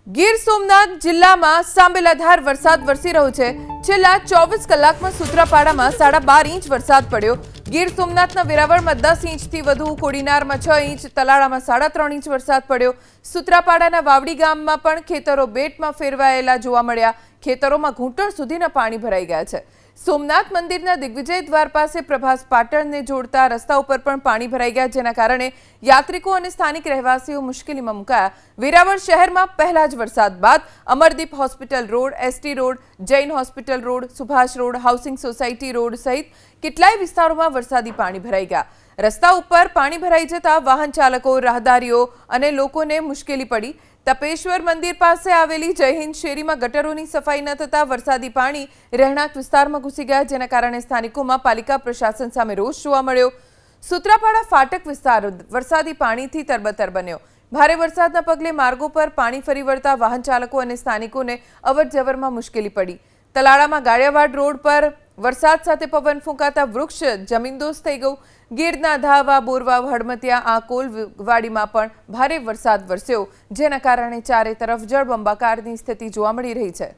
ગીર સોમનાથ જિલ્લામાં સાંબેલાધાર વરસાદ વરસી રહ્યો છે। છેલ્લા 24 કલાકમાં સૂત્રાપાડામાં 12.5 ઇંચ વરસાદ પડ્યો। ગીર સોમનાથના વેરાવળમાં 10 ઇંચથી વધુ, કોડીનારમાં 6 ઇંચ, તલાળામાં 3.5 ઇંચ વરસાદ પડ્યો। સૂત્રાપાડાના વાવડી ગામમાં પણ ખેતરો બેટમાં ફેરવાયેલા જોવા મળ્યા। ખેતરોમાં ઘૂંટણ સુધીના પાણી ભરાઈ ગયા છે। સોમનાથ મંદિરના દિગ્વિજય દ્વાર પાસે પ્રભાસ પાટણને જોડતા રસ્તા ઉપર પણ પાણી ભરાઈ ગયા, જેના કારણે યાત્રિકો અને સ્થાનિક રહેવાસીઓ મુશ્કેલીમાં મુકાયા। વેરાવળ શહેરમાં પહેલા જ વરસાદ બાદ Amardeep hospital road, ST road, Jain hospital road, Subhash road, housing society road સહિત કેટલાય વિસ્તારોમાં વરસાદી પાણી ભરાઈ ગયા। રસ્તા ઉપર પાણી ભરાઈ જતા વાહન ચાલકો, રાહદારીઓ અને લોકોને મુશ્કેલી પડી। તપેશ્વર મંદિર પાસે આવેલી જય હિન્દ શેરીમાં ગટરોની સફાઈ ન થતા વરસાદી પાણી રહેણાંક વિસ્તારમાં ઘૂસી ગયા, જેના કારણે સ્થાનિકોમાં પાલિકા પ્રશાસન સામે રોષ જોવા મળ્યો। સૂત્રાપાડા ફાટક વિસ્તાર વરસાદી પાણીથી તરબતર બન્યો। ભારે વરસાદના પગલે માર્ગો પર પાણી ફરી વળતા વાહન ચાલકો અને સ્થાનિકોને અવરજવરમાં મુશ્કેલી પડી। તલાળામાં ગાળિયાવાડ રોડ પર વરસાદ સાથે પવન ફૂંકાતા વૃક્ષ જમીનદોસ્ત થઈ ગયું। ગીરના ધાવા, બોરવાવ, હડમતિયા, આકોલ વાડીમાં પણ ભારે વરસાદ વરસ્યો, જેના કારણે ચારે તરફ જળબંબાકારની સ્થિતિ જોવા મળી રહી છે।